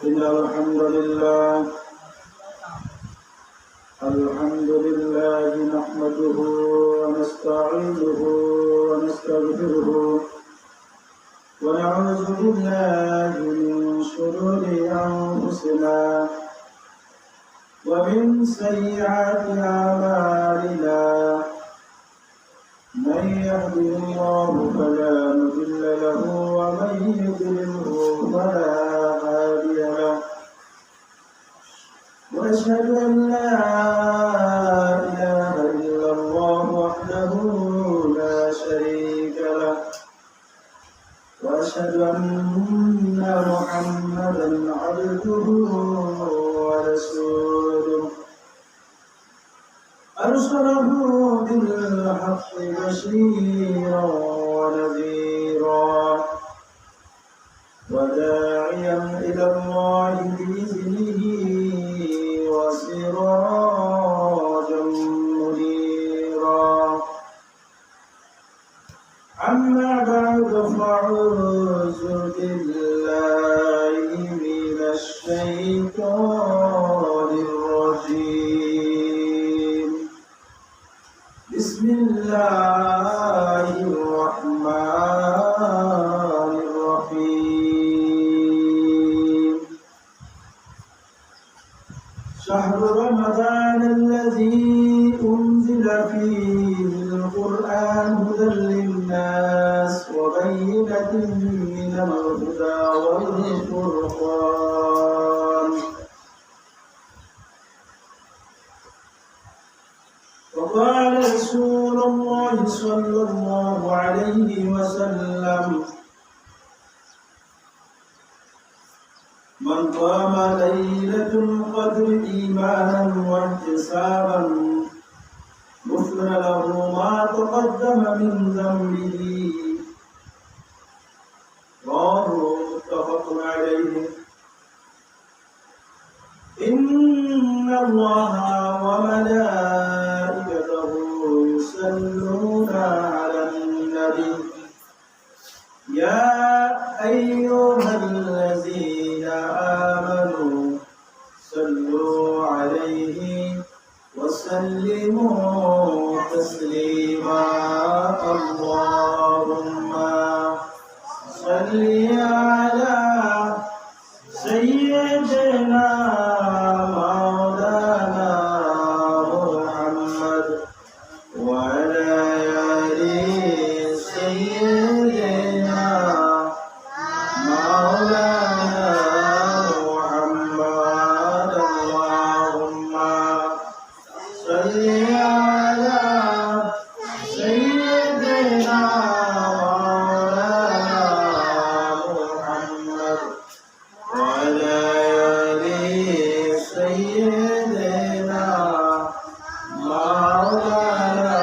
إن الحمد لله نحمده ونستعينه ونستغفره ونعوذ بالله من شرور أنفسنا ومن سيئات أعمالنا من يهده الله فلا مضل له ومن يضلله فلا هادي له وأشهد أن لا إله إلا الله وحده لا شريك له وأشهد أن محمدا عبده ورسوله أرسله بالحق بشيرا ونذيرا وداعيا إلى الله بإذنه وسراجا منيرا أما بعد فأعوذ بالله من الشيطان الرجيم بسم الله الرحمن الرحيم شهر رمضان الذي أنزل فيه القرآن هدى للناس وبينة من الهدى والفرقان وقال رسول الله صلى الله عليه وسلم من قام ليلة القدر إيمانا واحتسابا غفر له ما تقدم من ذنبه رواه متفق عليه إن الله وملائكته يصلون على النبي يا أيها الذين آمنوا صلوا عليه وسلموا تسليما اللهم صل على سيدنا مولانا محمد وعلى آل سيدنا مولانا محمد اللهم صل على سيدنا مولانا محمد وعلى آل سيدنا مولانا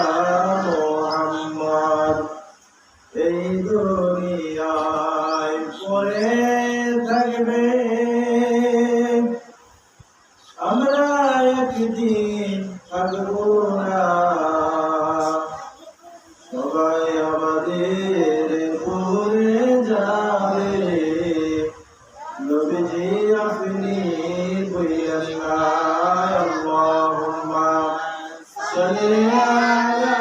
محمد এই দুনিয়ায় পড়ে থাকবে আমরা একদিন থাকবো না সবাই আমাদের ভুলে যাবে নবীজি আপনি বললেন না আল্লাহুম্মা সাল্লি আলা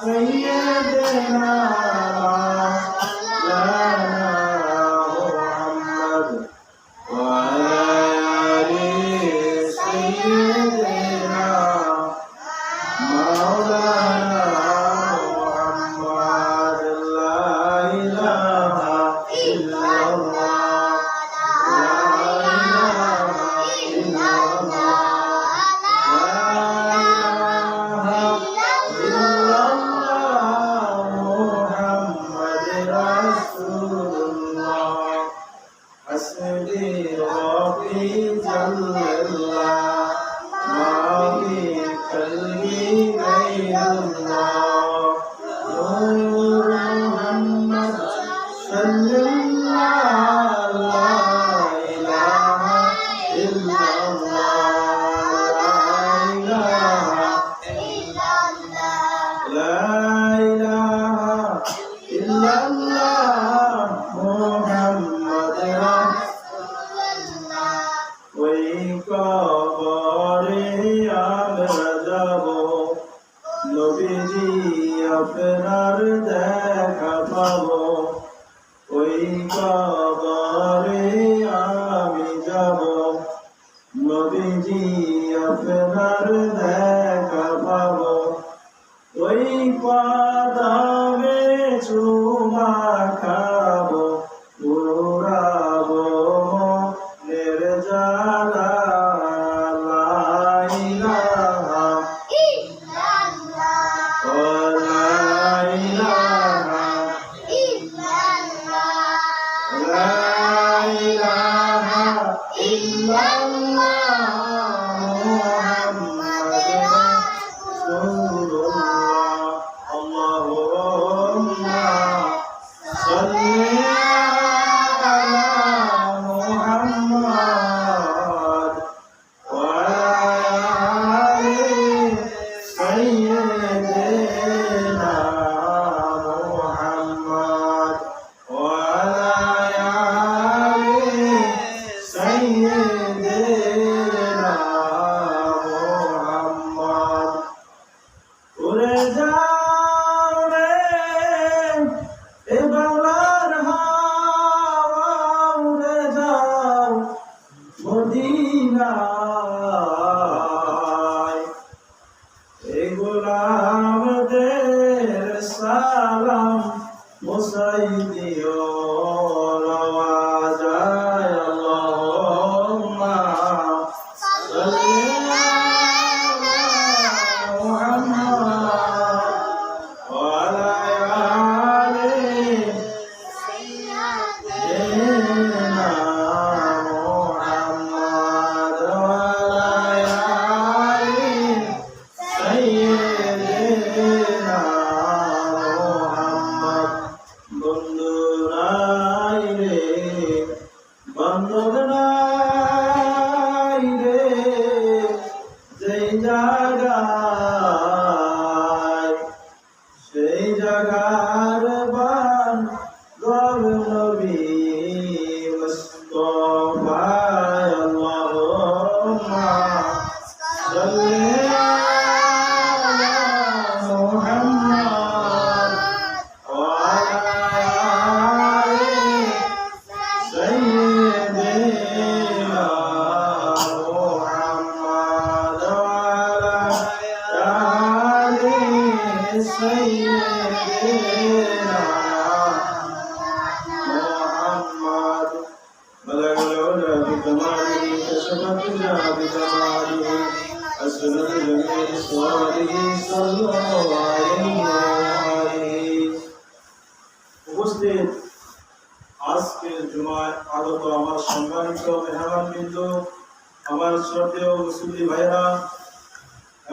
সাইয়্যিদিনা মাওলানা মুহাম্মদ ওয়া আলা আলি সাইয়্যিদিনা মাওলানা মুহাম্মদ লা ইলাহা ইল্লাল্লাহ লা ইলাহা ইল্লাল্লাহ حسبي ربي جل الله ما في قلبي غير الله نور محمد صلى الله لا إله إلا الله لا إله إلا الله محمد رسول الله চুমা খাবো উড়াবো মনের জ্বালা লা ইলাহা ইল্লাল্লাহ ও লা ইলাহা ইল্লাল্লাহ লা ইলাহা ইল্লাল্লাহ সালাম মুসাই দিও নওয়াজায় আল্লাহুম্মা সাল্লি আলা মুহাম্মাদ ওয়া আলা আলি সাইয়্যিদিনা মুহাম্মাদ ওয়া আলা আলি সাইয়্যিদিনা সেই জাগার বান গর নবী মুস্তাফা আল্লাহুম্মা সাল্লি আলা মুহাম্মাদ ওয়া আলা আলি সাইয়্যিদিনা মুহাম্মাদ ওয়া আলা আলি سيدنا محمد بلغ العلا بكماله كشف الدجى بكماله أسر جميع صوره صلى الله عليه وآله উপস্থিত আজকের জুমায় আগত আমার সম্মানিত মেহমানবৃন্দ, আমার শ্রদ্ধেয় মুসলিম ভাইরা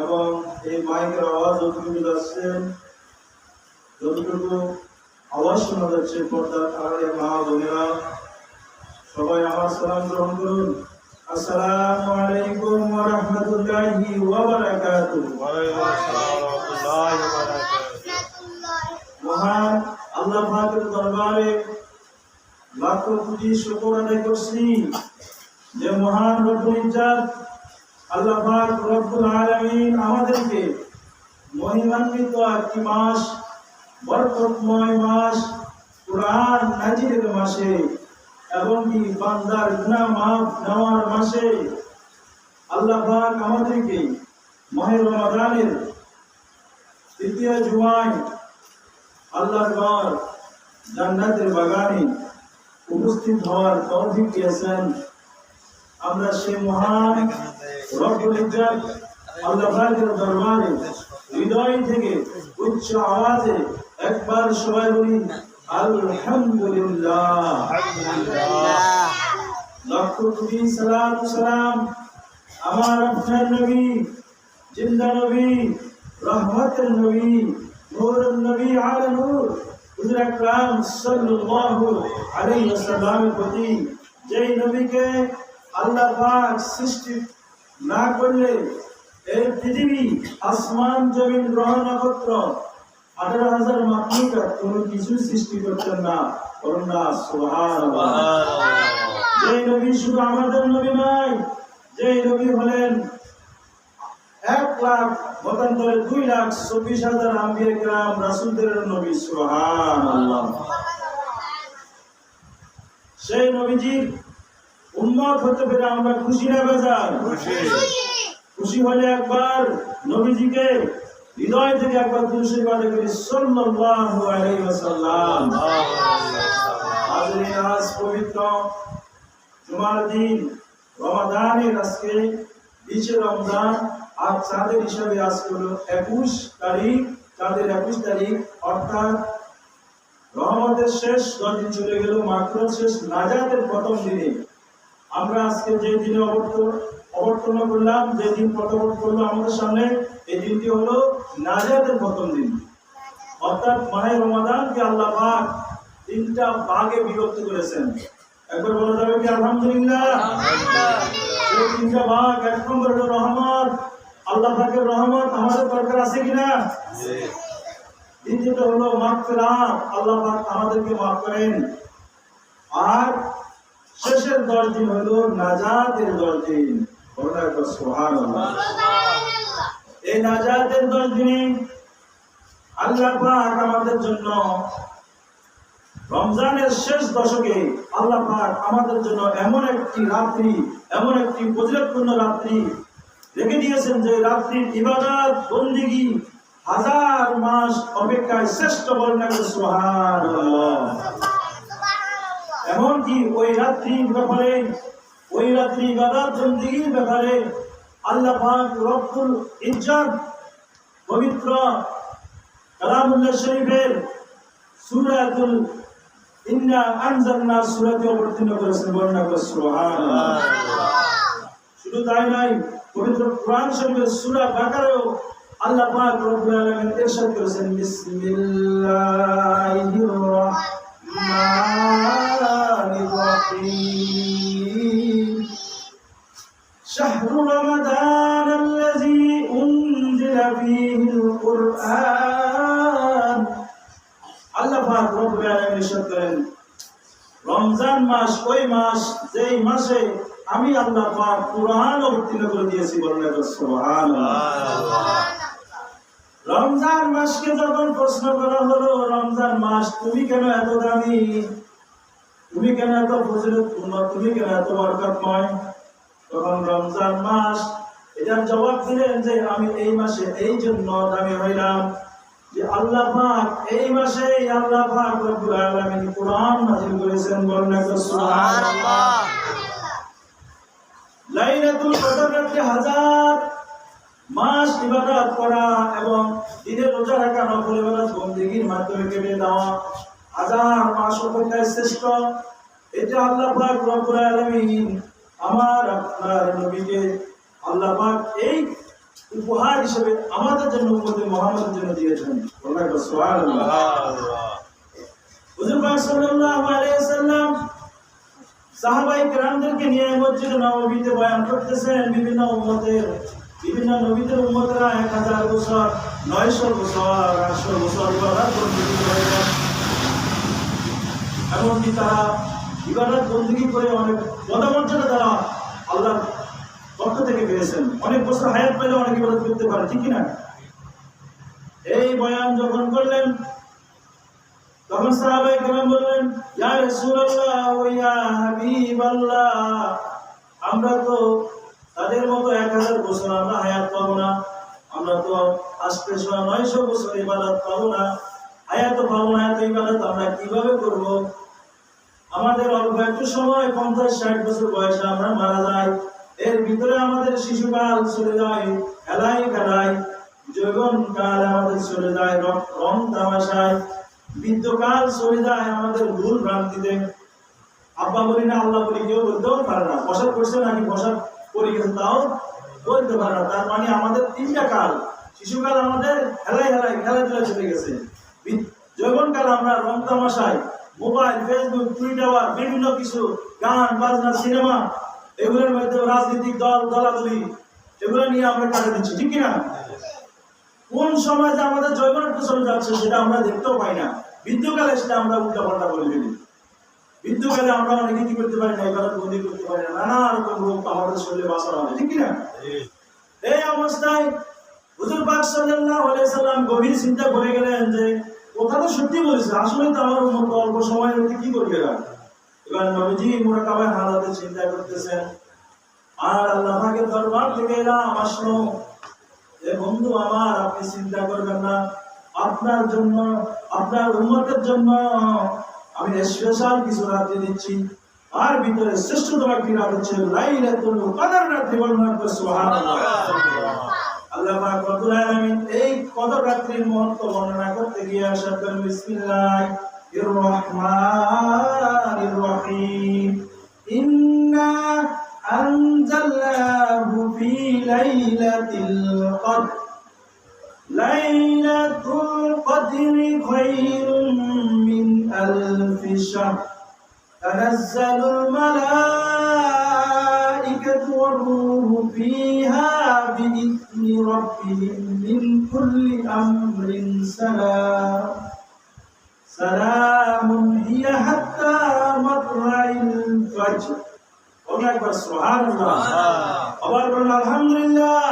এবং এই মাইকের আওয়াজ যতটুকু যাচ্ছেন, যতটুকু আওয়াজ শোনা যাচ্ছে পর্দার আড়ালে মা বোনেরা, সবাই আমার সালাম গ্রহণ করুন। আসসালামু আলাইকুম ওয়া রাহমাতুল্লাহি ওয়া বারাকাতুহু। মহান আল্লাহ পাকের দরবারে লাখো কোটি শুকর আদায় করছি যে মহান রব্বুল ইজ্জত আল্লাহ পাক রব্বুল আলামিন আমাদেরকে মহিমান্বিত একটি মাস, বরকতময় মাস, কুরআন নাজিলের মাসে এবং কি বান্দার গুনাহ মাফ নেওয়ার মাসে আল্লাহ পাক আমাদেরকে মাহে রমাদানের তৃতীয় জুমায় আল্লাহর ঘর জান্নাতের বাগানে উপস্থিত হওয়ার তৌফিক দিয়েছেন। আমরা সেই মহান রব্বুল ইজ্জত আল্লাহ পাকের দরবারে হৃদয় থেকে উচ্চ আওয়াজে একবার সবাই বলি আলহামদুলিল্লাহ। লক্ষ কোটি সালাম আমার আপনার নবী, জিন্দা নবী, রহমতের নবী, নূরুন নবী আলা নূর হুজুর আকরাম সাল্লাল্লাহু আলাইহি ওয়াসাল্লামের প্রতি, যেই নবীকে আল্লাহ পাক সৃষ্টি না করলে এই পৃথিবী, আসমান, জমিন, গ্রহ, নক্ষত্র, 18,000 মাখলুকাত কোনো কিছু সৃষ্টি করতেন না। বলুন না সুবহানাল্লাহ। যেই নবী শুধু আমাদের নবী নয়, যেই নবী হলেন 1,00,000 মতান্তরে 2,24,000 আম্বিয়া কিরাম রাসূলদের নবী। সুবহানাল্লাহ। সেই নবীজির উম্মত হতে পেরে আমরা খুশি না বেজার? খুশি হলে একবার নবীজিকে হৃদয় থেকে একবার দুরূদ পাঠ করি সাল্লাল্লাহু আলাইহি ওয়াসাল্লাম। আজ পবিত্র জুমার দিন, রমাদানের আজকে 20 রমজান, আর চাঁদের হিসাবে আজকে হলো 21 তারিখ, চাঁদের 21 তারিখ, অর্থাৎ রহমতের শেষ 10 দিন চলে গেল, মাত্র শেষ নাজাতের প্রথম দিনে আমরা আজকে যে দিনে অবতীর্ণ করলাম, যে দিন প্রবর্তন করলো আমাদের সামনে, এই দিনটি হলো নাজাতের প্রথম দিন। অর্থাৎ মাহে রমাদানকে আল্লাহ পাক 3টা ভাগে বিভক্ত করেছেন। একবার বলা যাবে কি আলহামদুলিল্লাহ? এই 3টা ভাগ, 1 নম্বর হলো রহমত, আল্লাহ পাকের রহমত আমাদের দরকার আছে কিনা? দ্বিতীয়ত হলো মাগফিরাত, আল্লাহ পাক আমাদেরকে মাফ করেন। আর শেষের 10 দিন হলো নাজাতের 10 দিন। সুবহানাল্লাহ। এই নাজাতের 10 দিনে আল্লাহ পাক আমাদের জন্য, রমজানের শেষ দশকে আল্লাহ পাক আমাদের জন্য এমন একটি রাত্রি, এমন একটি ফজিলতপূর্ণ রাত্রি রেখে দিয়েছেন, যে রাত্রির ইবাদত বন্দেগী 1000 মাস অপেক্ষায় শ্রেষ্ঠ। বলেন সুবহানাল্লাহ। এমনকি ওই রাত্রির ব্যাপারে, ওই রাত্রি ইবাদত বন্দেগীর ব্যাপারে আল্লাহ পাক রব্বুল ইজ্জত পবিত্র কালামুল্লাহ শরীফের সূরাতুল ইন্না আনজালনা সূরাতে অবতীর্ণ করেছেন। বলেন সুবহানাল্লাহ। শুধু তাই নয়, পবিত্র কোরআন শরীফের সূরা বাকারাও আল্লাহ পাক রব্বুল আলামিন ইরশাদ করেছেন, বিসমিল্লাহির রাহমানির রাহিম, শাহরু রমাদানাল্লাযী উনজিলা ফীহিল কুরআন। আল্লাহ পাক রব্বুল আলামিন ইরশাদ করেন, রমজান মাস ওই মাস যেই মাসে আমি আল্লাহ পাক কুরআন অবতীর্ণ করে দিয়েছি। বলেন সুবহানাল্লাহ। রমজান মাসকে যখন প্রশ্ন করা হলো, রমজান মাস তুমি কেন এত দামি, তুমি কেন এত ফজিলতপূর্ণ, তুমি কেন এত বরকতময়, তখন রমজান মাস এটার জবাব দিলেন যে আমি এই মাসে এই জন্য দামি হইলাম যে আল্লাহ পাক এই মাসে আল্লাহ পাক রব্বুল আলামিন কুরআন নাযিল করেছেন। বলেন সুবহানাল্লাহ। লাইলাতুল কদর রাতে 1000 মাস ইবাদত করা এবং দিনে রোজা রাখা, নফল ইবাদত বন্দেগীর মাধ্যমে কেটে দেওয়া 1000 মাস অপেক্ষায় শ্রেষ্ঠ। এটা আল্লাহ পাক রব্বুল আলামিন আমার আপনার নবীকে আল্লাহ পাক এই উপহার হিসেবে আমাদের জন্য, উম্মতে মুহাম্মাদের জন্য দিয়েছেন। বলেন সুবহানাল্লাহ। হুজুর পাক সাল্লাল্লাহু আলাইহি ওয়াসাল্লাম সাহাবায়ে কেরামদেরকে নিয়ে মসজিদে নববীতে বয়ান করতেছেন। বিভিন্ন উম্মতের, বিভিন্ন নবীদের উম্মতেরা 1000 বছর, 900 বছর, 800 বছর ইবাদত বন্দেগী করেন। এমনকি তারা ইবাদত বন্দেগী করে অনেক পদমর্যাদা তারা আল্লাহর পক্ষ থেকে পেয়েছেন। অনেক বছর হায়াত পেলে অনেক ইবাদত করতে পারে, ঠিক কিনা? এই বয়ান যখন করলেন, তখন সাহাবায়ে কেরাম বললেন, ইয়া রাসূলুল্লাহ ওয়া ইয়া হাবিবাল্লাহ, আমরা তো তাদের মতো 1000 বছর আমরা হায়াত পাবো না, আমরা তো আসতে 900 বছর ইবাদত পাবো না, হায়াত পাবো না, এত ইবাদত আমরা কিভাবে করব? আমাদের অল্প একটু সময় 50-60 বছর বয়সে আমরা মারা যাই, এর ভিতরে আমাদের শিশুকাল চলে যায় খেলায় খেলায়, যৌবনকাল আমাদের চলে যায় রং তামাশায়, বৃদ্ধকাল চলে যায় আমাদের ভুল ভ্রান্তিতে। আব্বা বলি না, আল্লাহ বলি, কেউ বলতেও পারে না। বসত করছে নাকি বসত করে গেছে তাও বলতে পারে না। তার মানে আমাদের 3টা কাল, শিশুকাল আমাদের খেলায় খেলায় খেলাধুলা চলে গেছে, যৌবনকাল আমরা রং তামাশায়, মোবাইল, ফেসবুক, টুইটার, বিভিন্ন কিছু গান বাজনা, সিনেমা, এগুলোর মধ্যে রাজনৈতিক দল দলাদলি, এগুলো নিয়ে আমরা কাটে দিচ্ছি, ঠিক কিনা? কোন সময় যে আমাদের যৌবনটা চলে যাচ্ছে সেটা আমরা দেখতেও পাই না। বৃদ্ধকালে সেটা আমরা উল্টাপাল্টা করে ফেলি। বৃদ্ধকালে আমরা অনেকে কি করতে পারি না, ইবাদত বন্দি করতে পারি না, নানা রকম রোগ আমাদের শরীরে বাসা হয়, ঠিক কিনা? এই অবস্থায় হুজুর পাক সাল্লাল্লাহু আলাইহি সাল্লাম গভীর চিন্তা করে গেলেন যে কথা তো সত্যি বলেছে, আসলে তো আমার উম্মত অল্প সময়ের মধ্যে কি করবে এরা। এবার নবীজি মুরাকাবায় হালাতে চিন্তা করতেছেন, আর আল্লাহ পাকের দরবার থেকে এলাম আসলো, এ বন্ধু আমার, আপনি চিন্তা করবেন না, আপনার জন্য, আপনার উম্মতের জন্য আমি স্পেশাল কিছু রাত্রি দিচ্ছি। আর ভিতরে শ্রেষ্ঠতম একটি রাত হচ্ছে লাইলাতুল কদর রাত্রি। বলুন সুবহানাল্লাহ। আল্লাহ পাক রব্বুল আলামিন এই কদর রাত্রির মুহূর্ত বর্ণনা করতে গিয়ে আরশাদ করেন, বিসমিল্লাহির রহমানির রহিম, ইন্না আনজালনাহু ফি লাইলাতিল কদর, লাইলাতুল কদরি খায়রুম মিন আলফি শাহর, তানাজ্জালুল মালাইকাতু ওয়ার রূহু ফিহা বিইذনি রাব্বিহিম মিন কুল্লি আমরিন সালাম, সালামুন হিয়া হাত্তা মাতলাইল ফাজর। একবার সুবহানাল্লাহ, আবার বলুন আলহামদুলিল্লাহ।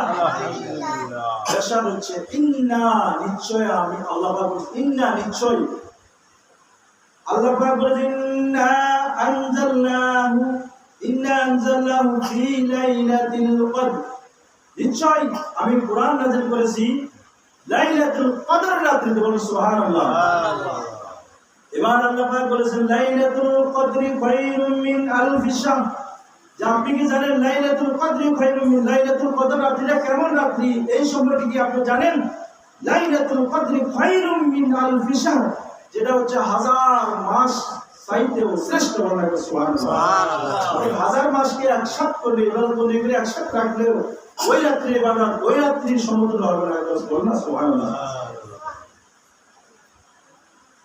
এরশাদ হচ্ছে ইন্না, নিশ্চয় আমি আল্লাহ পাক বলেন, ইন্না নিশ্চয় আল্লাহ পাক বলেন, ইন্না আনজালনাহু ফি লাইলাতিল কদর, নিশ্চয় আমি কোরআন নাযিল করেছি লাইলাতুল কদর রাত্রিতে। বলুন সুবহানাল্লাহ। এবার আল্লাহ পাক বলেছেন লাইলাতুল কদরি খায়রুম মিন আলফি শাহর, যে আপনি কি জানেন লাইলাতুল কদরি খায়রুম মিন, লাইলাতুল কদর রাত্রিটা কেমন রাত্রি এই সম্পর্কে কি আপনি জানেন? লাইলাতুল কদরি খায়রুম মিন আলফি শাহর, যেটা হচ্ছে 1000 মাস চাইতেও শ্রেষ্ঠ। বলা হয় সুবহানাল্লাহ। এই 1000 মাসকে একসাথে করলে, ইবাদত বন্দেগী করে একসাথে রাখলেও ওই রাত্রির ইবাদত ওই রাত্রির সমতুল্য হবে না। বলুন না সুবহানাল্লাহ।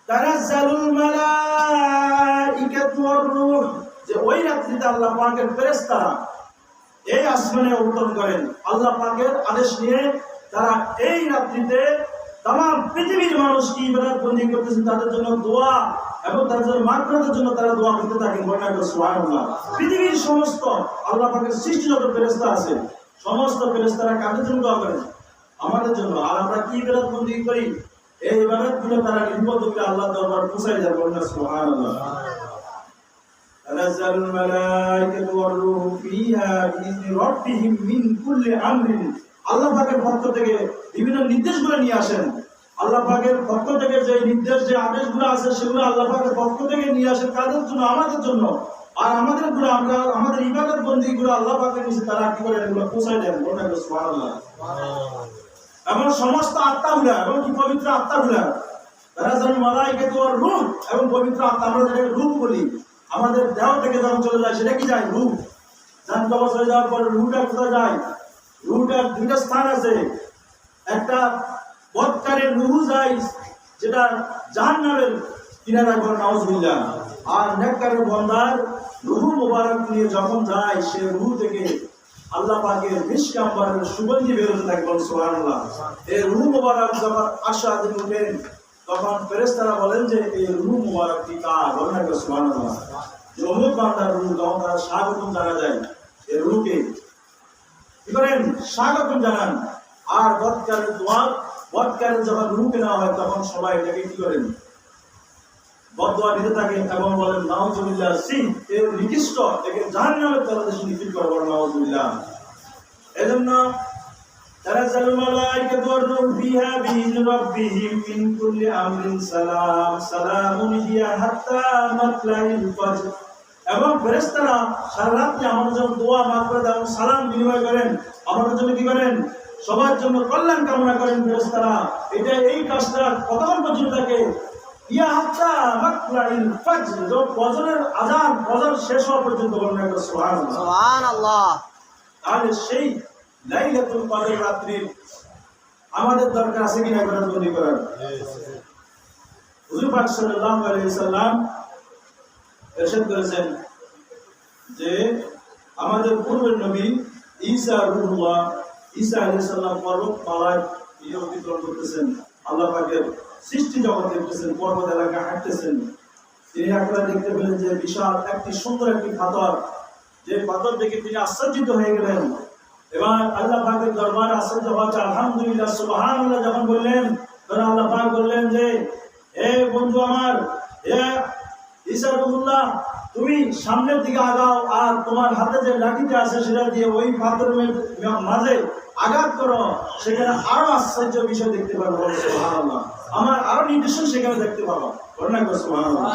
তানাজ্জালুল মালাইকাতু ওয়ার রূহ, যে ওই রাত্রিতে আল্লাহ পাকের ফেরেশতারা এই আসমানে অবতরণ করেন। আল্লাহ পাকের আদেশ নিয়ে তারা এই রাত্রিতে तमाम পৃথিবীর মানুষ কি ইবাদত বন্দেগী করতেছেন, তাদের জন্য দোয়া এবং তাদের জন্য মাগফিরাতের জন্য তারা দোয়া করতে থাকেন। বলেন সুবহানাল্লাহ। পৃথিবীর সমস্ত আল্লাহ পাকের সৃষ্টি যত ফেরেশতা আছে, সমস্ত ফেরেশতারা কাদের জন্য দোয়া করেন? আমাদের জন্য। আর আমরা কি ইবাদত বন্দেগী করি? এই ইবাদতগুলো তারা লিপিবদ্ধ করে আল্লাহর দরবারে পৌঁছায় যায়। বলেন সুবহানাল্লাহ। তানাজ্জালুল মালাইকাতু ওয়ার রূহু ফিহা বিইذনি রাব্বিহিম মিন কুল্লি আমরিন, আল্লাহ পাকের পক্ষ থেকে বিভিন্ন নির্দেশগুলো নিয়ে আসেন। আল্লাহ পাকের পক্ষ থেকে যে নির্দেশ, যে আদেশগুলো আছে, সেগুলো আল্লাহ পাকের পক্ষ থেকে নিয়ে আসেন কাদের জন্য? আমাদের জন্য। আর আমাদের গুলো, আমরা আমাদের ইবাদত বন্দেগীগুলো আল্লাহ পাকের নিচে তারা কি করে এগুলো পৌঁছায় দেন। বলেন সুবহানাল্লাহ। এবং সমস্ত আত্মাগুলা এবং কি পবিত্র আত্মাগুলা, তারা যেন মালাইকাতু ওয়ার রূহ এবং পবিত্র আত্মা, আমরা যেটাকে রূহ বলি, আমাদের দেহ থেকে যখন চলে যায় সেটা কি যায়? রূহ। জান কবজ হয়ে যাওয়ার পর রূহটা কোথায় যায়? রূহটার দুইটা স্থান আছে। একটা বদকারের রূহ যায় যেটা জাহান্নামের কিনারায়, বলেন নাউজুবিল্লাহ। আর নেককারের বান্দার রূহ মোবারক নিয়ে যখন যায়, সে রূহ থেকে আল্লাহ পাকের মিশক আম্বরের সুগন্ধি বের হতে থাকে। বলেন সুবহানাল্লাহ। এই রূহ মোবারক যখন আশাদিন উঠেন, তখন ফেরেশতারা বলেন যে এই রূহ মোবারকটি কার? বলেন সুবহানাল্লাহ। যমুক বান্দার রূহ, তখন তারা স্বাগতম জানা যায়। এই রূহকে কি করেন? স্বাগতম জানান। আর বদকারের দোয়া, বদকারের যখন রূহকে নেওয়া হয়, তখন সবাই এটাকে কি করেন? বদদোয়া দিতে থাকেন এবং বলেন নাউজুবিল্লাহ, সিং এর নিকৃষ্ট একে জাহান্নামের তলদেশে নিক্ষেপ করে। বলেন নাউজুবিল্লাহ। এজন্য তানাজ্জালুল মালাইকাতু ওয়ার রূহু ফিহা বিইذনি রাব্বিহিম মিন কুল্লি আমরিন সালাম, সালামুন হিয়া হাত্তা মাতলাইল ফাজর। এবং ফেরেশতারা সারা রাত্রি আমাদের জন্য দোয়া, মাগফিরাত এবং সালাম বিনিময় করেন। আমাদের জন্য কি করেন? সবার জন্য কল্যাণ কামনা করেন ফেরেশতারা। এটা এই কাজটা কতক্ষণ পর্যন্ত থাকে? ইয়া হাত্তা মাতলাইল ফাজর, যখন ফজরের আযান, ফজর শেষ হওয়া পর্যন্ত। বলেন সুবহানাল্লাহ। সুবহানাল্লাহ। তাহলে সেই লাইলাতুল কদর রাত্রির আমাদের দরকার আছে কিনা ইবাদত বন্দেগী করার? হুজুর পাক সাল্লাল্লাহু আলাইহি সাল্লাম ইরশাদ করেছেন যে আমাদের পূর্বের নবী ঈসা রূহুল্লাহ, ঈসা আলাইহিস সালাম পর্বতমালায় বিচরণ করতেছেন, আল্লাহ পাকের সৃষ্টি জগৎ দেখতেছেন, পর্বত এলাকা হাঁটতেছেন। তিনি একবার দেখতে পেলেন যে বিশাল একটি সুন্দর একটি পাথর, যে পাথর দেখে তিনি আশ্চর্যিত হয়ে গেলেন। এবার আল্লাহ পাকের দরবারে আশ্চর্য হচ্ছে, আলহামদুলিল্লাহ সুবহানাল্লাহ যখন বললেন, তখন আল্লাহ পাক বললেন যে হে বন্ধু আমার, হে ঈসা রূহুল্লাহ, তুমি সামনের দিকে আগাও আর তোমার হাতে যে লাঠিটা আছে সেটা দিয়ে ওই পাথরের মাঝে আঘাত করো, সেখানে আরো আশ্চর্য বিষয় দেখতে পারবো। সুবহানাল্লাহ, আমার আরো নির্দেশন সেখানে দেখতে পাবো। সুবহানাল্লাহ।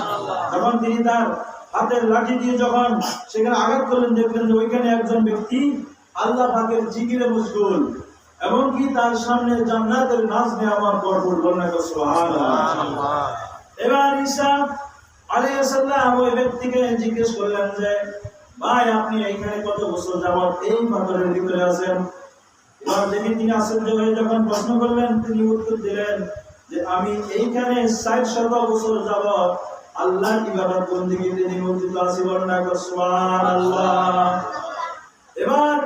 যখন তিনি তার হাতের লাঠি দিয়ে যখন সেখানে আঘাত করলেন, দেখলেন যে ওইখানে একজন ব্যক্তি আল্লাহ পাকের জিকিরে মশগুল, এবং কি তার সামনে জান্নাতের নাজ নেওয়ার ভরপুর। সুবহানাল্লাহ। এবার ঈসা আলাইহিস সালাম ওই ব্যক্তিকে জিজ্ঞেস করলেন যে ভাই, আপনি এইখানে কত বছর যাবত এই পাথরের ভিতরে আছেন? এবার দেখে তিনি আশ্চর্য হয়ে যখন প্রশ্ন করলেন, তিনি উত্তর দিলেন যে আমি এইখানে ৬০ বছর যাবত আল্লাহর ইবাদত বন্দেগীতে নিমজ্জিত আছি। বলেন সুবহানাল্লাহ। এবার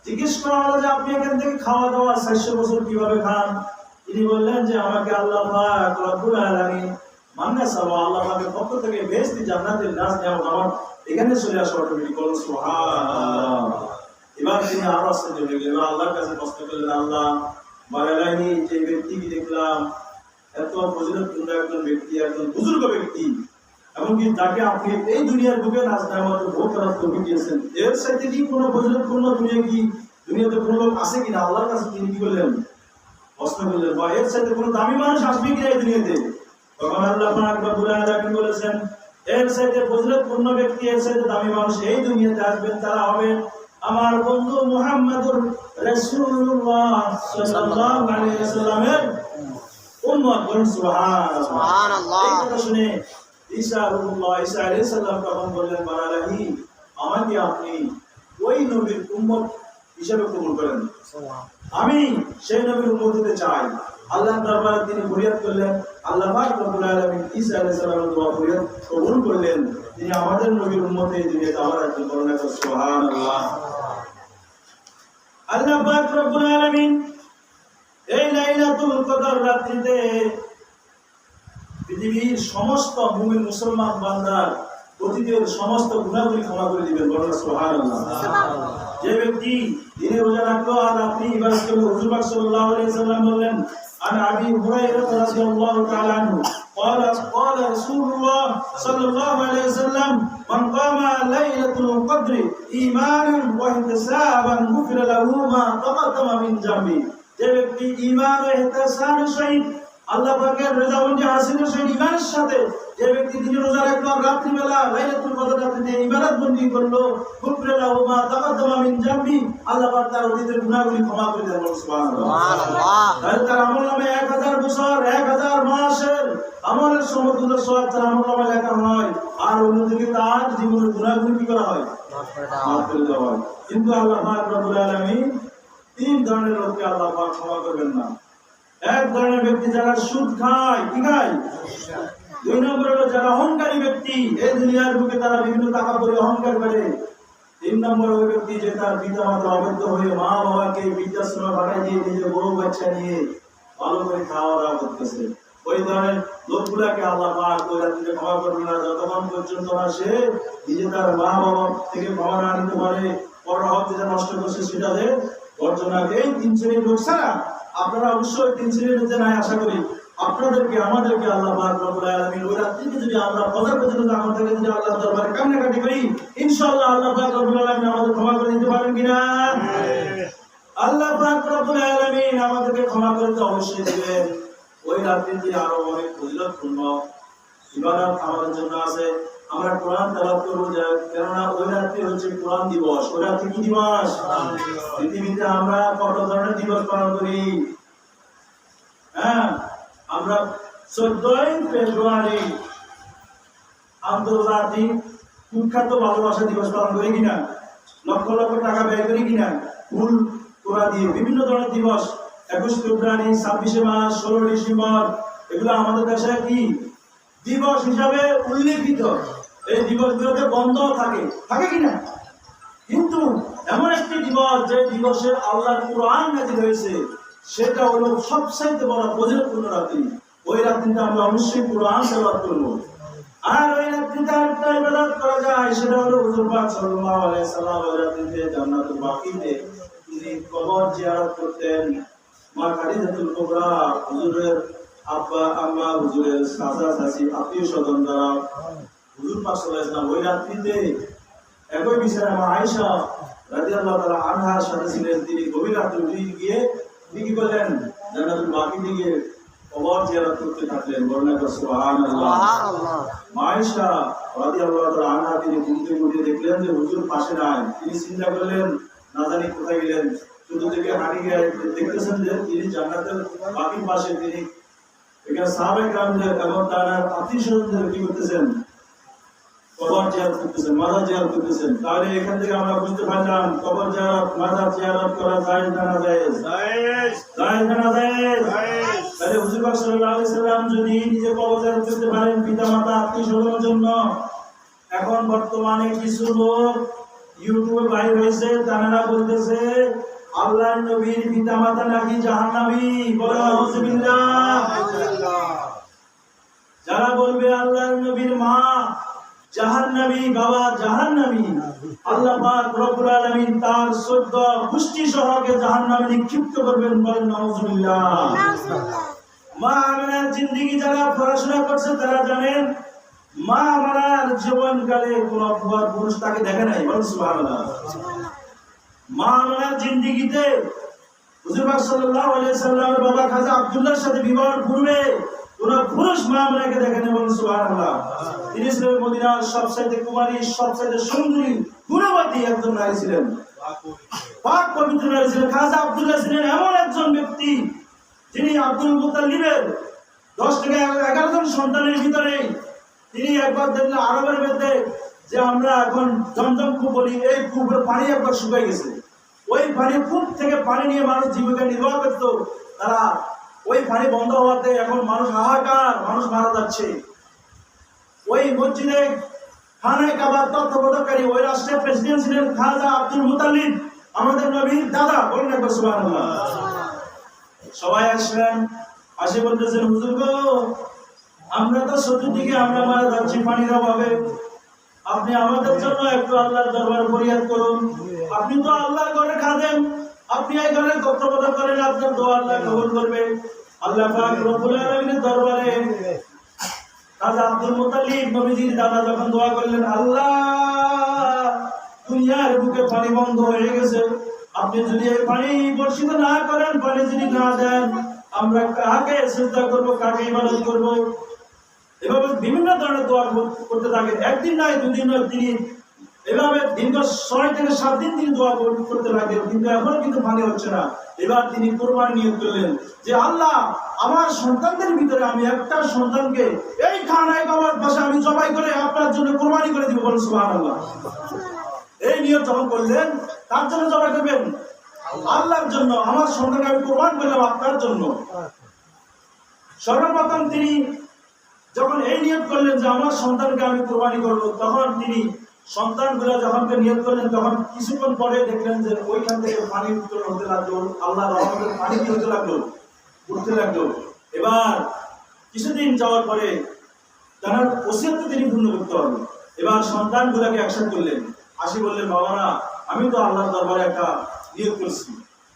জিজ্ঞেস করা হলো যে আপনি এখান থেকে খাওয়া দাওয়া ৬০ বছর কিভাবে খান? তিনি বললেন যে আমাকে আল্লাহ পাক রব্বুল আলামিন মান্না সাওয়া আল্লাহ পাকের পক্ষ থেকে বেহেশতি জান্নাতের নাজ নেওয়া আমার এখানে চলে আসা অটোমেটিক। বলেন সুবহানাল্লাহ। এবার তিনি আরো আশ্চর্য হয়ে গেলেন, আল্লাহর কাছে প্রশ্ন করলেন, আল্লাহ বারালাহি, যে ব্যক্তিকে দেখলাম এত ফজিলতপূর্ণ একজন ব্যক্তি, একজন বুজুর্গ ব্যক্তি, এমনকি যাকে আপনি এই দুনিয়ার বুকে নাজ নেওয়ার মতো ভোগ করার তৌফিক দিয়েছেন, এর সাথে কি কোনো ফজিলতপূর্ণ দুনিয়াতে কোনো লোক আছে কিনা? আল্লাহর কাছে তিনি কি করলেন? প্রশ্ন করলেন, বা এর সাথে কোনো দামি মানুষ আসবে কিনা এই দুনিয়াতে? তখন আল্লাহ পাক রব্বুল আলামিন বলেছেন, এর সাথে ফজিলতপূর্ণ ব্যক্তি, এর সাথে দামি মানুষ এই দুনিয়াতে আসবেন, তারা হবেন আমার বন্ধু মুহাম্মদুর রাসূলুল্লাহ সাল্লাল্লাহু আলাইহি ওয়াসাল্লামের উম্মত। বলেন সুবহানাল্লাহ। এই কথা শুনে ঈসা আলাইহিস সালাম তখন বললেন, বারালাহি, আমাকে আপনি ওই নবীর উম্মত হিসেবে কবুল করেন, আমি সেই নবীর উম্মত হতে চাই। আল্লাহর দরবারে তিনি ফরিয়াদ করলেন, আল্লাহ পাক রব্বুল আলামিন ঈসা আলাইহিস সালামের দোয়া ফরিয়াদ কবুল করলেন, তিনি আমাদের নবীর উম্মতে এই দুনিয়াতে আবার একজন করলেন। সুবহানাল্লাহ। আল্লাহ পাক রব্বুল আলামিন এই লাইলাতুল কদর রাত্রিতে পৃথিবীর সমস্ত মুমিন মুসলমান বান্দার অতীতের সমস্ত গুনাহগুলি ক্ষমা করে দিবেন। বলেন সুবহানাল্লাহ। যে ব্যক্তি দিনে রোজা রাখলো আর রাত্রি ইবাদত করলো, হুজুর পাক সাল্লাল্লাহু আলাইহি ওয়াসাল্লাম বললেন, আন আবি হুরায়রা রাদিয়াল্লাহু তাআলা আনহু قال رسول الله صلى الله عليه وسلم من قام ليلة القدر إيمانا واحتسابا غفر له ما تقدم من ذنبه। যে ব্যক্তি ঈমান ও ইহতিসাবের সহিত আল্লাহ পাকের রিজওয়ানকে হাসিলের সহিত ঈমানের সাথে যে ব্যক্তি দিনে রোজা রাখলো আর রাত্রি বেলা লাইলাতুল কদর রাতে ইবাদত বন্দেগী করলো, গুফর লাহু মা তাকাদ্দামা মিন জামবি, আল্লাহ পাক তার অতীতের গুনাহগুলি ক্ষমা করে দেন। সুবহানাল্লাহ। তার আমলনামায় ১০০০ বছর ১০০০ মাসের আমলের সমতুল্য সওয়াব তার আমলনামায় লেখা হয়, আর অন্যদিকে তার জীবনের গুনাহগুলি কি করা হয়? মাফ করে দেওয়া হয়। কিন্তু আল্লাহ পাক রব্বুল আলামিন ৩ ধরনের লোককে আল্লাহ পাক ক্ষমা করবেন না। এক ধরনের ব্যক্তি যারা সুদ খায়, কি খায়? ২ নম্বর হলো যারা অহংকারী ব্যক্তি, এই দুনিয়ার বুকে তারা বিভিন্ন টাকা করে অহংকার করে। ৩ নম্বর ওই ব্যক্তি যে তার পিতা মাতা অবৈধ হয়ে মা বাবাকে বৃদ্ধাশ্রমে পাঠায় দিয়ে নিজের বউ বাচ্চা নিয়ে ভালো করে খাওয়া দাওয়া করতেছে। ওই ধরনের লোকগুলাকে আল্লাহ পাক ওই রাত্রিতে ক্ষমা করবে না যতক্ষণ পর্যন্ত না সে নিজে তার মা বাবা থেকে ক্ষমা না নিতে পারে, পরের হক যেটা নষ্ট করছে সেটাতে বর্জনাকে। এই ৩ শ্রেণীর লোক ছাড়া আপনারা অবশ্যই ৩ শ্রেণীর মধ্যে নাই। আশা করি আপনাদেরকে আমাদেরকে আল্লাহ পাক রব্বুল আলামিন ওই রাত্রিতে যদি আমরা ফজর পর্যন্ত আমল থেকে যদি আল্লাহর দরবারে কান্নাকাটি করি, ইনশাআল্লাহ আল্লাহ পাক রব্বুল আলামিন আমাদের ক্ষমা করে দিতে পারেন কিনা? আল্লাহ পাক রব্বুল আলামিন আমাদেরকে ক্ষমা করতে অবশ্যই দিবেন। ওই রাত্রিতে আরো অনেক ফজিলতপূর্ণ ইবাদত আমাদের জন্য আছে। আমরা কোরআন তেলাওয়াত করব, কেননা ওই রাত্রি হচ্ছে কোরআন দিবস। ওই রাত্রি কি দিবস? পৃথিবীতে আমরা কত ধরনের দিবস পালন করি? হ্যাঁ, আমরা 14ই ফেব্রুয়ারি আন্তর্জাতিক কুখ্যাত ভালোবাসা দিবস পালন করি কিনা? লক্ষ লক্ষ টাকা ব্যয় করি কিনা? ফুল তোড়া দিয়ে বিভিন্ন ধরনের দিবস। 21 ফেব্রুয়ারি, 26শে মার্চ, 16 ডিসেম্বর, এগুলো আমাদের দেশে কি দিবস হিসাবে উল্লেখিত। এই দিবসগুলোতে বন্ধ থাকে কিনা? কিন্তু এমন একটি দিবস যে দিবসে আল্লাহর কুরআন নাযিল হয়েছে, সেটা হলো সবচেয়ে বড় ফজিলতপূর্ণ রাত্রি। ওই রাত্রিতে আমরা অবশ্যই কুরআন তেলাওয়াত করব। আর ওই রাত্রিতে আরেকটা ইবাদত করা যায়, সেটা হলো হুজুর পাক সাল্লাল্লাহু আলাইহি সাল্লাম ওই রাত্রিতে জান্নাতুল বাকিতে তিনি কবর জিয়ারত করতেন। মা খাদিজাতুল কুবরা, হুজুরের আব্বা আম্মা, হুজুরের চাচা চাচি, আত্মীয় স্বজন দ্বারা হুজুর পাক সাল্লাল্লাহু আলাইহি ওয়াসাল্লাম ওই রাত্রিতে একই বিছানায় মা আয়েশা রাদিয়াল্লাহু তাআলা আনহার সাথে ছিলেন। তিনি গভীর রাতে উঠে গিয়ে কি করলেন? জান্নাতুল বাকি দিকে কবর জিয়ারত করতে থাকলেন। বলেন সুবহানাল্লাহ। মা আয়েশা রাদিয়াল্লাহু তাআলা আনহা তিনি ঘুম থেকে উঠে দেখলেন যে হুজুর পাশে নাই। তিনি চিন্তা করলেন না জানি কোথায় গেলেন। শুধু থেকে হাঁটি গিয়ে দেখতেছেন যে তিনি জান্নাতের বাকির পাশে। তিনি এখানে সাহাবায়ে কেরামদের এবং তার আত্মীয়স্বজনদের কি করতেছেন? কবর জিয়ারত করতেছেন, মাজার জিয়ারত করতেছেন। তাহলে এখান থেকে আমরা বুঝতে পারলাম কবর জিয়ারত, মাজার জিয়ারত করা জায়েজ না নাজায়েজ? জায়েজ। জায়েজ না নাজায়েজ? জায়েজ। তাহলে হুজুর পাক সাল্লাল্লাহু আলাইহি সাল্লাম যদি নিজে কবর জিয়ারত করতে পারেন পিতামাতা আত্মীয়স্বজনের জন্য, এখন বর্তমানে কিছু লোক ইউটিউবে বাইরে হয়েছে, তারা বলতেছে আল্লাহর নবীর পিতামাতা নাকি জাহান্নামী। বলেন আউযুবিল্লাহ। যারা বলবে আল্লাহর নবীর মা জাহান্নামী, বাবা জাহান্নামী, আল্লাহ পাক রব্বুল আলামিন তার 14 গোষ্ঠী সহকে জাহান্নামে নিক্ষিপ্ত করবেন। বলেন নাউযুবিল্লাহ। মা আমানার জিন্দেগি যারা পড়াশোনা করছে তারা জানেন মা আমানার জীবনকালে কোন পুরুষ তাকে দেখে নাই। বলেন সুবহানাল্লাহ। মা আমানার জিন্দেগিতে হুজুর পাক সাল্লাল্লাহু আলাইহি সাল্লামের বাবা খাজা আব্দুল্লাহর সাথে বিবাহের পূর্বে কোন পুরুষ মা আমানাকে দেখে নাই। বলেন সুবহানাল্লাহ। তিনি ছিলেন মদিনার সবচাইতে কুমারী, সবচাইতে সুন্দরী, গুণবতী একজন নারী ছিলেন, পাক পবিত্র নারী ছিলেন। খাজা আব্দুল্লাহ ছিলেন এমন একজন ব্যক্তি যিনি আব্দুল মুত্তালিবের 10 থেকে 11 জন সন্তানের ভিতরে তিনি একবার দেখলেন আরবের মধ্যে যে আমরা এখন জমজম কূপ বলি, এই কূপের পানি একবার শুকিয়ে গেছে। ওই পানি কূপ থেকে পানি নিয়ে মানুষ জীবিকা নির্বাহ করত। তারা ওই পানি বন্ধ হওয়াতে এখন মানুষ হাহাকার, মানুষ মারা যাচ্ছে। ওই মসজিদে খানায় কাবার তত্ত্বাবধানকারী ওই রাষ্ট্রের প্রেসিডেন্ট ছিলেন খাজা আব্দুল মুত্তালিব, আমাদের নবীর দাদা। বলেন একবার সুবহানাল্লাহ। সবাই আসলেন, আসে বলতেছেন হুজুর গো, আমরা তো চতুর্দিকে আমরা মারা যাচ্ছি পানির অভাবে, আপনি আমাদের জন্য একটু আল্লাহর দরবারে ফরিয়াদ করুন। আপনি তো আল্লাহর ঘরে খাদেম, আপনি এই ঘরে তত্ত্বাবধান করেন, আপনার দোয়া আল্লাহ কবুল করবে। আল্লাহ পাক রব্বুল আলামিনের দরবারে খাজা আব্দুল মুত্তালিব নবীজির দাদা যখন দোয়া করলেন, আল্লাহ দুনিয়ার বুকে পানি বন্ধ হয়ে গেছে, আপনি যদি এই পানি বর্ষিত না করেন, পানি যদি না দেন, আমরা কাকে সিজদা করব, কাকে ইবাদত করব? এভাবে বিভিন্ন ধরনের দোয়া করতে থাকেন। একদিন নয়, দুদিন নয়, তিনি এভাবে দীর্ঘ 6 থেকে 7 দিন তিনি দোয়া করতে লাগলেন, কিন্তু এখনো কিন্তু পানি হচ্ছে না। এবার তিনি কুরবানি নিয়ত করলেন যে আল্লাহ আমার সন্তানদের ভিতরে আমি একটা সন্তানকে এই খানায় কাবার পাশে আমি জবাই করে আপনার জন্য কুরবানি করে দিব। বলেন সুবহানাল্লাহ। এই নিয়ত যখন করলেন, তার জন্য জবাই করবেন আল্লাহর জন্য, আমার সন্তানকে আমি কুরবান করলাম আপনার জন্য। সর্বপ্রথম তিনি যখন এই নিয়ত করলেন যে আমার সন্তানকে আমি কুরবানি করব, তখন তিনি সন্তানগুলো যখন নিয়ত করলেন, তখন কিছুক্ষণ পরে দেখলেন যে ওইখান থেকে পানি উত্তোলন হতে লাগলো, আল্লাহর রহমতের পানি কি হতে লাগলো, উঠতে লাগলো। এবার কিছুদিন যাওয়ার পরে তার ওসিয়ত তিনি পূর্ণ করতে হবে। এবার সন্তানগুলোকে একসাথে করলেন, আসি বললেন বাবারা, আমি তো আল্লাহর দরবারে একটা নিয়ত করছি,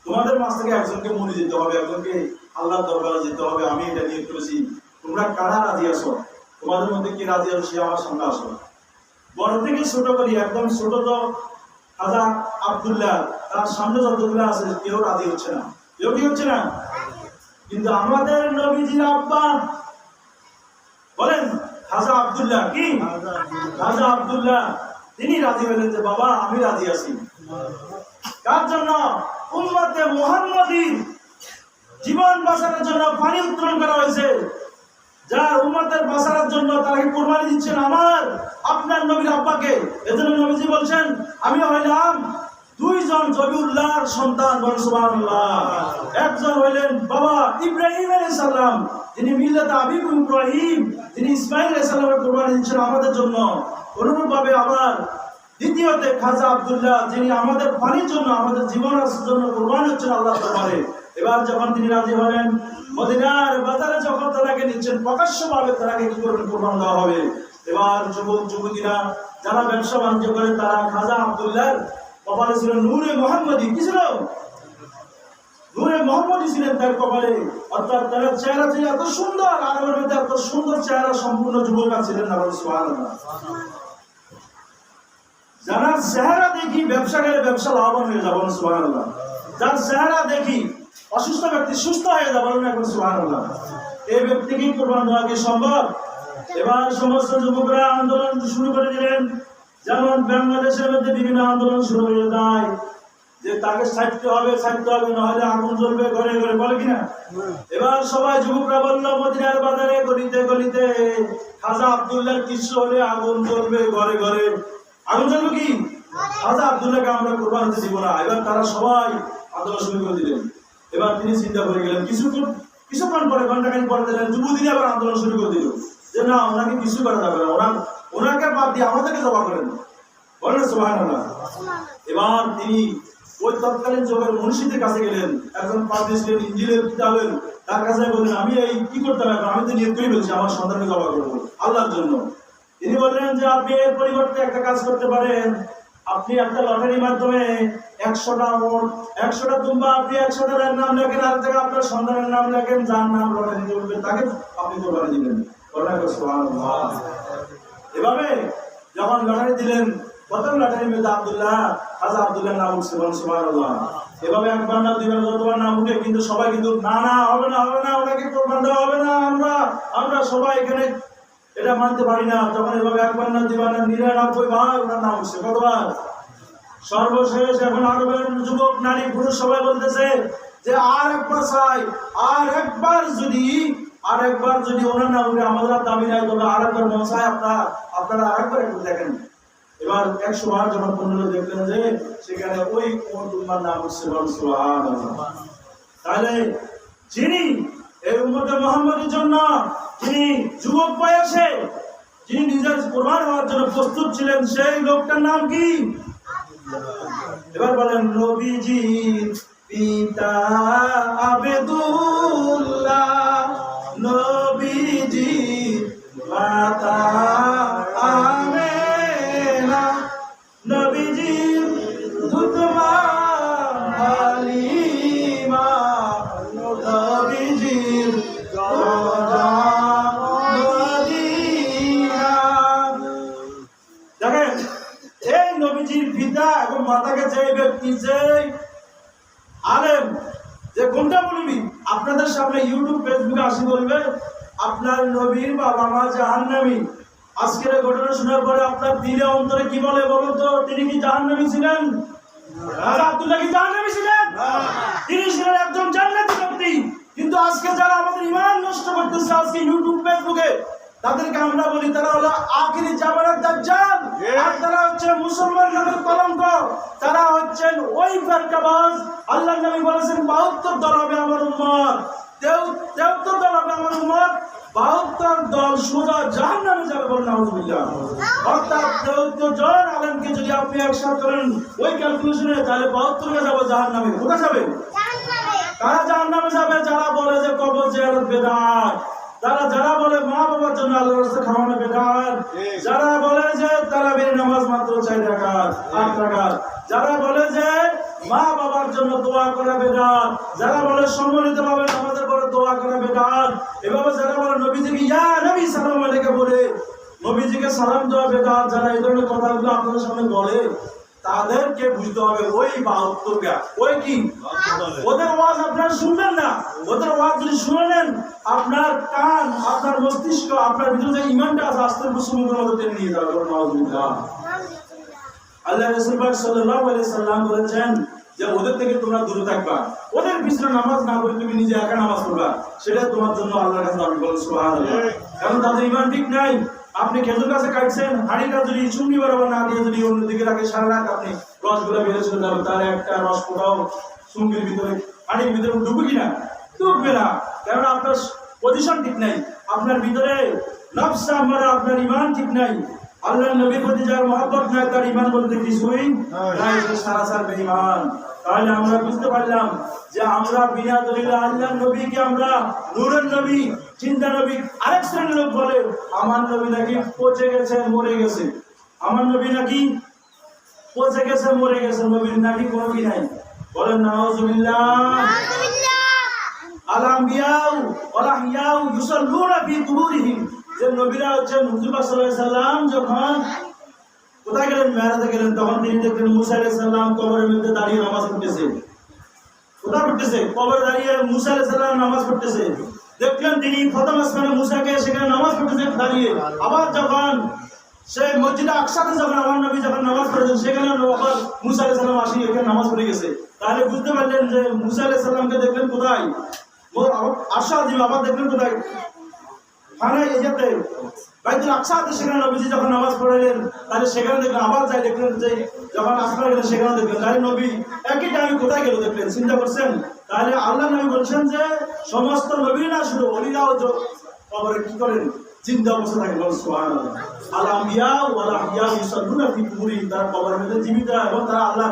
তোমাদের মাঝ থেকে একজনকে মনে যেতে হবে, একজনকে আল্লাহর দরবারে যেতে হবে, আমি এটা নিয়ত করেছি, তোমরা কারা রাজি আছো? তোমাদের মধ্যে কি রাজি আছো সে আমার সামনে আসো। বড় থেকে ছোট করি, একদম ছোট তো খাজা আব্দুল্লাহ, তার সামনে যতগুলো আছে কেউ রাজি হচ্ছে না, কেউ কি হচ্ছে না। কিন্তু আমাদের নবীজির আব্বা বলেন খাজা আব্দুল্লাহ, কি খাজা আব্দুল্লাহ, তিনি রাজি হলেন যে বাবা আমি রাজি আছি। কার জন্য? উম্মতে মুহাম্মাদীর জীবন বাঁচানোর জন্য পানি উত্তোলন করা হয়েছে। যার উম্মতের বাঁচানোর জন্য তাকে কুরবানি দিচ্ছেন আমার আপনার নবীর আব্বাকে। এজন্য নবীজি বলছেন আমি হইলাম 2 জন জবিউল্লাহর সন্তান। বলেন সুবহানাল্লাহ। একজন হইলেন বাবা ইব্রাহিম আলাইহিস সালাম, যিনি মিল্লাত আবিকুম ইব্রাহিম, তিনি ইসমাঈল আলাইহিস সালামের কুরবানি দিচ্ছেন আমাদের জন্য। অনুরূপভাবে আবার দ্বিতীয়তে খাজা আব্দুল্লাহ, যিনি আমাদের পানির জন্য, আমাদের জীবনের জন্য কুরবানি হচ্ছেন আল্লাহর দরবারে। এবার যখন তিনি রাজি হলেন, মদিনার বাজারে যখন তারাকে নিচ্ছেন, প্রকাশ্যভাবে তারাকে কি করবেন, কুরবান দেওয়া হবে। এবার যুবক যুবতীরা যারা ব্যবসা বাণিজ্য করেন, তারা খাজা আব্দুল্লাহর কপালে ছিল নূরে মুহাম্মদী, কি ছিল? নূরে মোহাম্মদী ছিলেন তার কপালে, অর্থাৎ তার চেহারা ছিল এত সুন্দর, আরবের মধ্যে এত সুন্দর চেহারা সম্পূর্ণ যুবক ছিলেন না। সুবহানাল্লাহ। যার চেহারা দেখি ব্যবসা গেলে ব্যবসা লাভবান হয়ে যাবো, সুবহানাল্লাহ। যার চেহারা দেখি অসুস্থ ব্যক্তি সুস্থ হয়ে যাবো না, এখন সুবহানাল্লাহ। এই ব্যক্তি কি কোরবান দেওয়া কি সম্ভব? এবার সমস্ত যুবকরা আন্দোলন শুরু করে দিলেন। যেমন বাংলাদেশের মধ্যে বিভিন্ন আন্দোলন শুরু হয়ে যায় যে তাকে ছাড়তে হবে, নাহলে আগুন জ্বলবে ঘরে ঘরে, বলে কিনা? এবার সবাই যুবকরা বললো মদিনার বাজারে গলিতে গলিতে খাজা আব্দুল্লাহর কিছু হলে আগুন জ্বলবে ঘরে ঘরে। আগুন জ্বলবে কি? খাজা আব্দুল্লাহকে আমরা কোরবান দিতে দিব না। এবার তারা সবাই আন্দোলন শুরু করে দিলেন। এবার তিনি চিন্তা করে গেলেন, কিছুক্ষণ পরে ঘন্টাখানি পরে দিলেন যুবদিনে আবার আন্দোলন শুরু করে দিল যে না, ওনাকে কিছু করা যাবে না, ওনাকে বাদ দিয়ে আমাদেরকে জমা করেন, বলেন সুবহানাল্লাহ। এবার তিনি ওই তৎকালীন যুগের মুন্সিদের কাছে গেলেন, একজন পাদ্রী ছিলেন, ইঞ্জিলের কিতাবের, তার কাছে বললেন আমি এই কি করতে হবে, আমি তো নিয়ত করে ফেলছি আমার সন্তানকে জমা করবো আল্লাহর জন্য। তিনি বললেন যে আপনি এর পরিবর্তে একটা কাজ করতে পারেন, আপনি একটা লটারির মাধ্যমে 100টা তুম্বা, আপনি 100টার নাম লেখেন, আর জায়গায় আপনার সন্তানের নাম লেখেন, যার নাম লটারি উঠবে তাকে আপনি কোরবানি দিবেন। এভাবে যখন লটারি দিলেন, প্রথম লটারির মধ্যে খাজা আব্দুল্লাহ নাম উঠছে, সুবহানাল্লাহ। এভাবে একবার না দুইবার যতবার নাম উঠে, কিন্তু সবাই কিন্তু না হবে না, ওনাকে কোরবান দেওয়া হবে না, আমরা সবাই এখানে এটা মানতে পারি না। যখন এভাবে একবার না দুইবার না 99 বার ওনার নাম উঠছে, কতবার? সর্বশেষ এখন আরবের যুবক নারী পুরুষ সবাই বলতেছে যে আর একবার চাই, আর একবার যদি ওনার নাম উঠে, আমাদের দাবি নাই, তবে আর একবার মন চাই, আপনারা আরেকবার একটু দেখেন। এবার 100 বার যখন পনেরো দেখলেন যে সেখানে ওই উম্মার নাম উঠছে, সুবহানাল্লাহ। তাহলে যিনি এই উম্মতে মুহাম্মাদের জন্য, যিনি যুবক বয়সে যিনি নিজের কোরবান হওয়ার জন্য প্রস্তুত ছিলেন, সেই লোকটার নাম কি? এবার বলেন নবীজির পিতা আবেদুল্লাহ, নবীজির মাতা আমেনা, নবীজির দুধমা হালিমা, নবীজির রওজা মদিনা। দেখেন এই নবীজির পিতা এবং মাতাকে যে ব্যক্তি, যে আলেম, যে কোনটা বলবি আপনাদের সামনে ইউটিউব ফেসবুকে আসি বলবে আপনার নবীর বাবা মা জাহান্নামী, আজকের ঘটনা শোনার পরে আপনার দিলে অন্তরে কি বলে বলুন তো? তিনি কি জাহান্নামী ছিলেন? আব্দুল্লাহ কি জাহান্নামী ছিলেন? তিনি ছিলেন একজন জান্নাতি ব্যক্তি। কিন্তু আজকে যারা আমাদের ঈমান নষ্ট করতেছে আজকে ইউটিউব ফেসবুকে, তাদেরকে আমরা বলি তারা হলো আখিরি জামানার দাজ্জাল, আর তারা হচ্ছে মুসলমান নামের কলঙ্ক, তারা হচ্ছেন ওই ফেরকাবাজ। আল্লাহর নবী বলেছেন 72 দল হবে আমার উম্মত, 73 দল হবে আমার উম্মত, 72 দল সোজা জাহান্নামে যাবে, বলেন নাউযুবিল্লাহ। অর্থাৎ 73 জন আলেমকে যদি আপনি একসাথে করেন ওই ক্যালকুলেশনে, তাহলে 72 কে যাবে জাহান্নামে। কোথায় যাবে? তারা জাহান্নামে যাবে যারা বলে যে কবর জিয়ারত বিদআত, যারা বলে মা বাবার জন্য আল্লাহর রাস্তায় খাওয়ানো বিদআত, যারা বলে যে তারাবির নামাজ মাত্র 4 রাকাত 8 রাকাত, যারা বলে যে মা বাবার জন্য দোয়া করা বিদআত, যারা বলে সম্মানিত ভাবে নামাজের পরে দোয়া করা বিদআত, এভাবে যারা বলে নবীজিকে ইয়া নবী সালাম আলাইকা বলে নবীজিকে সালাম দেওয়া বিদআত, যারা এই ধরনের কথাগুলো আপনাদের সামনে বলে, তাদেরকে বুঝতে হবে ওই 72টা ওই কি ওদের ওয়াজ আপনারা শুনবেন না। ওদের ওয়াজ যদি শুনে নেন, আপনার কান, আপনার মস্তিষ্ক, আপনার ভিতরে যে ঈমানটা আছে আস্তে আস্তে সমুদ্রের মতো টেনে নিয়ে যাবে। আল্লাহ রাসূল পাক সাল্লাল্লাহু আলাইহি সাল্লাম বলেছেন যে ওদের থেকে তোমরা দূরে থাকবা, ওদের পিছনে নামাজ না পড়ে তুমি নিজে একা নামাজ পড়বা, সেটা তোমার জন্য আল্লাহর কাছে দাবি করো, সুবহানাল্লাহ। কারণ তাদের ঈমান ঠিক নাই। আপনি খেজুর গাছে কাটছেন, হাঁড়িটা যদি চুমনি বরাবর না দিয়ে যদি অন্যদিকে রাখে, সারা রাত আপনি রসগুলো বেড়ে চলে যাবে, তার একটা রস ফোটাও চুমনির ভিতরে, হাঁড়ির ভিতরে ঢুকবে কিনা? ঢুকবে না, কারণ আপনার পজিশন ঠিক নাই, আপনার ভিতরে নফস আমরা, আপনার ঈমান ঠিক নাই। আল্লাহর নবীর প্রতি যার মহব্বত নাই, তার ঈমান বলতে কিছুই নাই, সারাসার বেঈমান। তাহলে আমরা বুঝতে পারলাম যে আমরা বিনা দলিলে আল্লাহর নবীকে আমরা নূরের নবী, চিন্তা নবী। আরেক শ্রেণীর লোক বলে আমার নবী নাকি পচে গেছে, মরে গেছে, আমার নবী নাকি পচে গেছে, মরে গেছে, নবীর নাকি কোনো কি নাই। বলেন নাউযুবিল্লাহ। আল আমবিয়াউ ওয়াল আহইয়াউ ইউসাল্লুনা ফি কুবুরিহিম, যে নবীরা হচ্ছেন হুজুর সাল্লাল্লাহু আলাইহি সাল্লাম যখন কোথায় গেলেন, মেরাজে গেলেন, তখন তিনি দেখলেন মুসা আলাইহিস সালাম কবরের মধ্যে দাঁড়িয়ে নামাজ পড়তেছে। কোথায় পড়তেছে? কবরে দাঁড়িয়ে মুসা আলাইহিস সালাম নামাজ পড়তেছে। দেখলেন তিনি প্রথম আসমানে মুসাকে সেখানে নামাজ পড়তেছে দাঁড়িয়ে। আবার যখন সেই মসজিদে আকসাতে যখন আমার নবী যখন নামাজ পড়েছেন, সেখানে আবার মুসা আলাইহিস সালাম আসি এখানে নামাজ পড়ে গেছে। তাহলে বুঝতে পারলেন যে মুসা আলাইহিস সালামকে দেখলেন কোথায়, আরশ আজিম। আবার দেখলেন কোথায়, খানায় এজাতে বাইতুল আকসাতে সেখানে নবীজি যখন নামাজ পড়লেন, তাহলে সেখানে দেখলেন। আবার যাই দেখলেন যে যখন আসমানে গেলেন সেখানে দেখলেন। তাহলে নবী একই টাইমে কোথায় গেল দেখলেন, চিন্তা করছেন? তাহলে আল্লাহ নবী বলছেন যে সমস্ত নবী না, শুধু ওলিরাও কবরে কি করেন, জিন্দা অবস্থা থাকে। সুবহানাল্লাহ। আল আমবিয়া ওয়াল আহইয়া ইউসাল্লুনা ফি কুবুরিহিম, তারা কবরের মধ্যে জীবিত এবং তারা আল্লাহ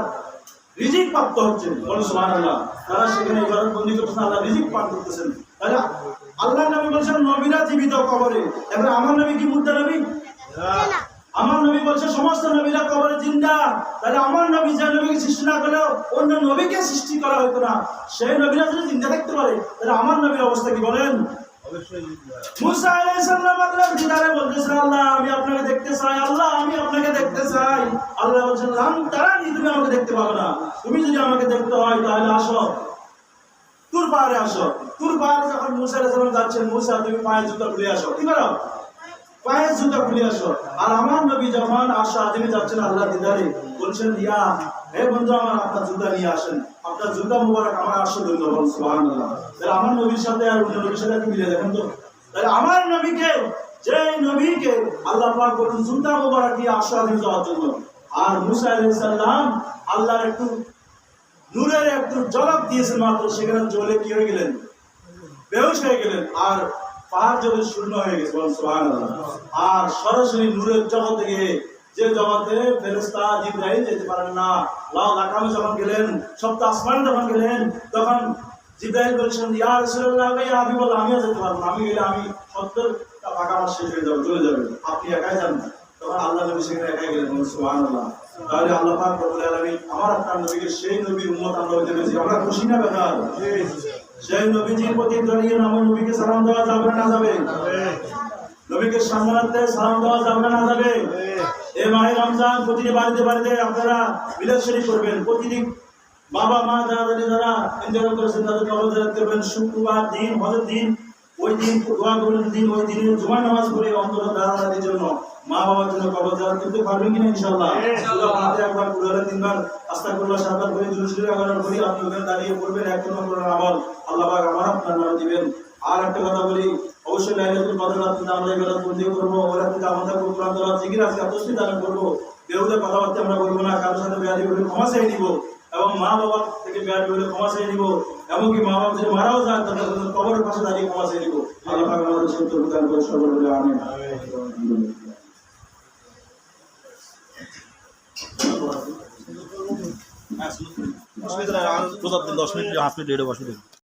রিজিক প্রাপ্ত হচ্ছেন। সুবহানাল্লাহ। তারা সেখানে ইবাদত বন্দি করতেছেন, আল্লাহ রিজিক পান করতেছেন। তাহলে আল্লাহ নবী বলছেন নবীরা জীবিত কবরে। এবার আমার নবী কি মুর্দা নবী? আমার নবী বলছে সমস্ত নবীরা কবরে জিন্দা। তাহলে আমার নবী যে নবীকে সৃষ্টি না করলেও অন্য নবীকে সৃষ্টি করা হতো না। সেই নবীরা যদি জিন্দা থাকতে পারে, তাহলে আমার নবীর অবস্থা কি বলেন? মুসা আলাইহিস সালাম আল্লাহর দিদারে বলতেছেন, আল্লাহ আমি আপনাকে দেখতে চাই, আল্লাহ আমি আপনাকে দেখতে চাই। আল্লাহ বলছেন লাম তারানি, তুমি আমাকে দেখতে পাবে না। তুমি যদি আমাকে দেখতে হয় তাহলে আসো তুর পাহাড়ে আসো। তুর পাহাড়ে যখন মুসা আলাইহিস সালাম যাচ্ছেন, মুসা তুমি পায়ের জুতা খুলে আসো। কি করো? পায়ের জুতা খুলে আসো। আর আমার নবী যখন আরশ আজিমে যাচ্ছেন আল্লাহর দিদারে, বলছেন ইয়া হে বন্ধু আমার, আপনার জুতা নিয়ে আসেন, আপনার জুতা মুবারক আমার আরশে ধরল। সুবহানাল্লাহ। তাহলে আমার নবীর সাথে আর অন্য নবীর সাথে কি মিলে দেখেন তো? তাহলে আমার নবীকে, যে নবীকে আল্লাহ পাক বলেন জুতা মুবারক দিয়ে আরশ আজিমে যাওয়ার জন্য, আর মুসা আলাইহিস সালাম আল্লাহর একটু নূরের একটু ঝলক দিয়েছেন মাত্র, সেখানে জ্বলে কি হয়ে গেলেন, বেহুশ হয়ে গেলেন। আর পাহাড় জ্বলে শূন্য হয়ে গেছে। সুবহানাল্লাহ। আর সরাসরি নূরের জগতে গিয়ে, যে জগতে ফেরেশতা জিবরাইল যেতে পারেন না, লাল আকামে যখন গেলেন, সপ্ত আসমানে যখন গেলেন, তখন জিবরাইল বলছেন ইয়া রাসূলুল্লাহ ইয়া হাবিবাল্লাহ, আমিও যেতে পারবো না, আমি গেলে আমি 70টা আকাম শেষ হয়ে যাবে, চলে যাবে, আপনি একাই যান। তখন আল্লাহ নবী সেখানে একাই গেলেন। সুবহানাল্লাহ। তাহলে আল্লাহ পাক রব্বুল আলামিন আমার আপনার নবীকে, সেই নবীর উম্মত আমরা হইতে পেরেছি। আমরা খুশি না বেজার? সেই নবীজির প্রতি দাঁড়িয়ে আমার নবীকে সালাম দেওয়া যাবে না যাবে? নবীকে সম্মানার্থে সালাম দেওয়া যাবে না যাবে? এই মাহে রমজান প্রতিটি বাড়িতে বাড়িতে আপনারা মিলাদ শরীফ করবেন। প্রতিদিন বাবা মা যারা ইন্তেকাল করেছেন তাদের কবর জিয়ারত করবেন। শুক্রবার দিন, হজের দিন, ওই দিন দোয়া করবেন, দিন ওই দিনে জুমার নামাজ পড়ে অন্তত দাদাদের জন্য, মা বাবার জন্য কবর জিয়ারত করতে পারবেন কিনা ইনশাআল্লাহ? হাতে একবার পুরো তিনবার আস্তাগফিরুল্লাহ সাতবার করে দুরূদ শরীফ একবার করে আপনি ওখানে দাঁড়িয়ে পড়বেন। এক নম্বর আমল আল্লাহ পাক আমার আপনার নামে দিবেন। আর একটা কথা বলি, অবশ্যই লাইলাতুল কদর রাতে আমরা ইবাদত বন্দি করব, ওই রাতে আমাদের কোরআন তেলাওয়াত জিকির আছে, তসবিহ দান করব। বেহুদা কথাবার্তা আমরা বলবো না, কারোর সাথে বেয়াদবি করলে ক্ষমা চেয়ে নিব, এবং মা বাবার থেকে বেয়াদবি করলে ক্ষমা চেয়ে নিব, এমনকি মা বাবা যদি মারাও যায় তাদের কবরের পাশে দাঁড়িয়ে ক্ষমা চেয়ে নিব। আল্লাহ পাক আমাদের সত্য দান করে সবল বলে আমিন। দশ মিনিট 5 মিনিট লেটে বসে